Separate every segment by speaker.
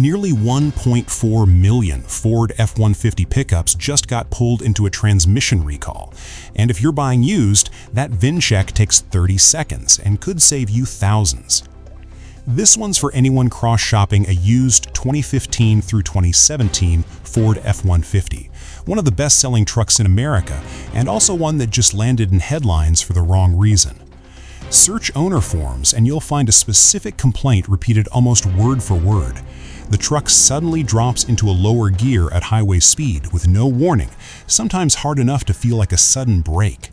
Speaker 1: Nearly 1.4 million Ford F-150 pickups just got pulled into a transmission recall. And if you're buying used, that VIN check takes 30 seconds and could save you thousands. This one's for anyone cross-shopping a used 2015 through 2017 Ford F-150, one of the best-selling trucks in America, and also one that just landed in headlines for the wrong reason. Search owner forms and you'll find a specific complaint repeated almost word for word. The truck suddenly drops into a lower gear at highway speed with no warning, sometimes hard enough to feel like a sudden brake.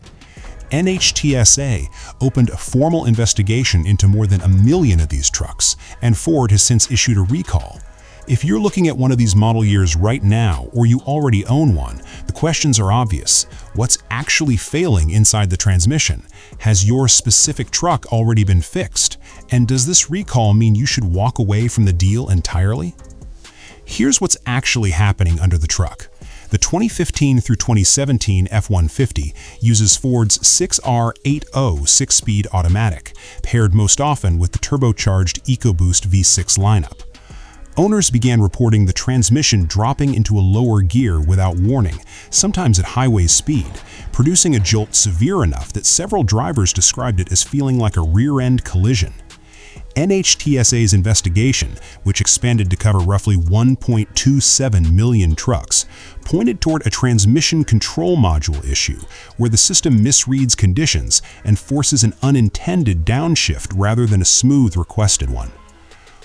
Speaker 1: NHTSA opened a formal investigation into more than 1 million of these trucks, and Ford has since issued a recall. If you're looking at one of these model years right now, or you already own one, the questions are obvious. What's actually failing inside the transmission? Has your specific truck already been fixed? And does this recall mean you should walk away from the deal entirely? Here's what's actually happening under the truck. The 2015 through 2017 F-150 uses Ford's 6R80 6-speed automatic, paired most often with the turbocharged EcoBoost V6 lineup. Owners began reporting the transmission dropping into a lower gear without warning, sometimes at highway speed, producing a jolt severe enough that several drivers described it as feeling like a rear-end collision. NHTSA's investigation, which expanded to cover roughly 1.27 million trucks, pointed toward a transmission control module issue where the system misreads conditions and forces an unintended downshift rather than a smooth requested one.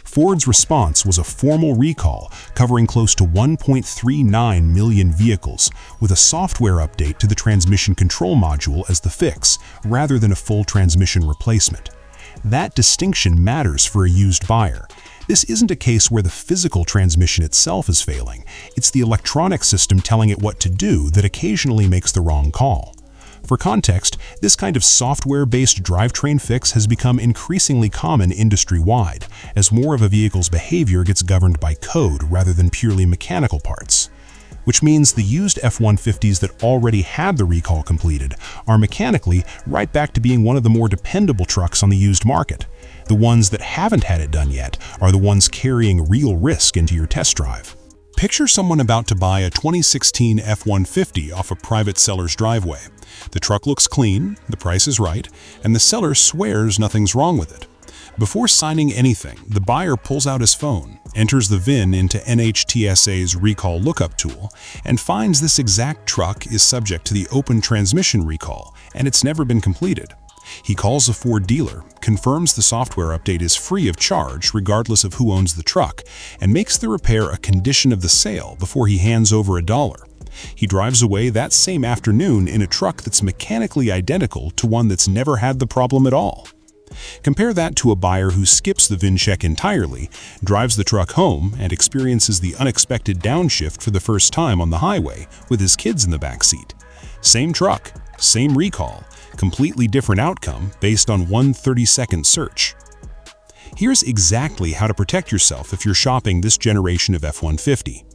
Speaker 1: Ford's response was a formal recall covering close to 1.39 million vehicles, with a software update to the transmission control module as the fix, rather than a full transmission replacement. That distinction matters for a used buyer. This isn't a case where the physical transmission itself is failing. It's the electronic system telling it what to do that occasionally makes the wrong call. For context, this kind of software-based drivetrain fix has become increasingly common industry-wide, as more of a vehicle's behavior gets governed by code rather than purely mechanical parts. Which means the used F-150s that already had the recall completed are mechanically right back to being one of the more dependable trucks on the used market. The ones that haven't had it done yet are the ones carrying real risk into your test drive. Picture someone about to buy a 2016 F-150 off a private seller's driveway. The truck looks clean, the price is right, and the seller swears nothing's wrong with it. Before signing anything, the buyer pulls out his phone, enters the VIN into NHTSA's recall lookup tool, and finds this exact truck is subject to the open transmission recall, and it's never been completed. He calls a Ford dealer, confirms the software update is free of charge regardless of who owns the truck, and makes the repair a condition of the sale before he hands over $1. He drives away that same afternoon in a truck that's mechanically identical to one that's never had the problem at all. Compare that to a buyer who skips the VIN check entirely, drives the truck home, and experiences the unexpected downshift for the first time on the highway with his kids in the back seat. Same truck, same recall, completely different outcome based on one 30-second search. Here's exactly how to protect yourself if you're shopping this generation of F-150.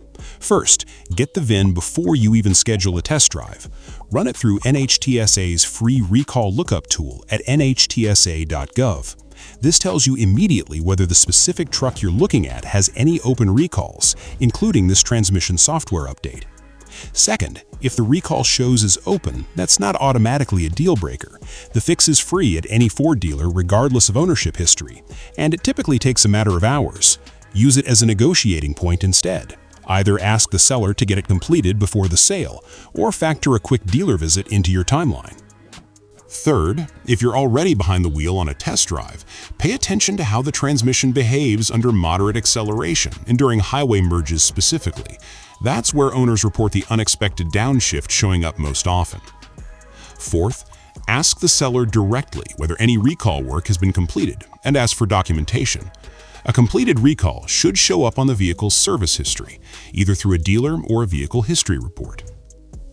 Speaker 1: First, get the VIN before you even schedule a test drive. Run it through NHTSA's free recall lookup tool at nhtsa.gov. This tells you immediately whether the specific truck you're looking at has any open recalls, including this transmission software update. Second, if the recall shows is open, that's not automatically a deal breaker. The fix is free at any Ford dealer regardless of ownership history, and it typically takes a matter of hours. Use it as a negotiating point instead. Either ask the seller to get it completed before the sale, or factor a quick dealer visit into your timeline. Third, if you're already behind the wheel on a test drive, pay attention to how the transmission behaves under moderate acceleration and during highway merges specifically. That's where owners report the unexpected downshift showing up most often. Fourth, ask the seller directly whether any recall work has been completed and ask for documentation. A completed recall should show up on the vehicle's service history, either through a dealer or a vehicle history report.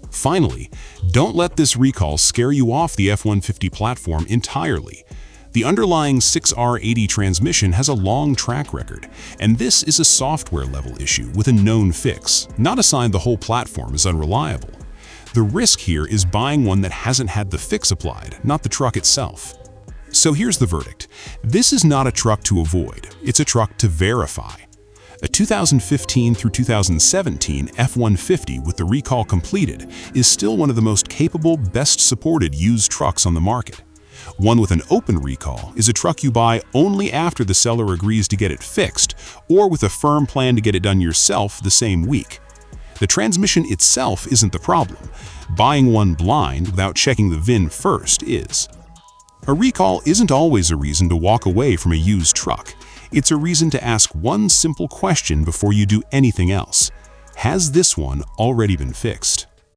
Speaker 1: Finally, don't let this recall scare you off the F-150 platform entirely. The underlying 6R80 transmission has a long track record, and this is a software-level issue with a known fix, not a sign the whole platform is unreliable. The risk here is buying one that hasn't had the fix applied, not the truck itself. So here's the verdict. This is not a truck to avoid, it's a truck to verify. A 2015 through 2017 F-150 with the recall completed is still one of the most capable, best-supported used trucks on the market. One with an open recall is a truck you buy only after the seller agrees to get it fixed, or with a firm plan to get it done yourself the same week. The transmission itself isn't the problem. Buying one blind without checking the VIN first is. A recall isn't always a reason to walk away from a used truck. It's a reason to ask one simple question before you do anything else. Has this one already been fixed?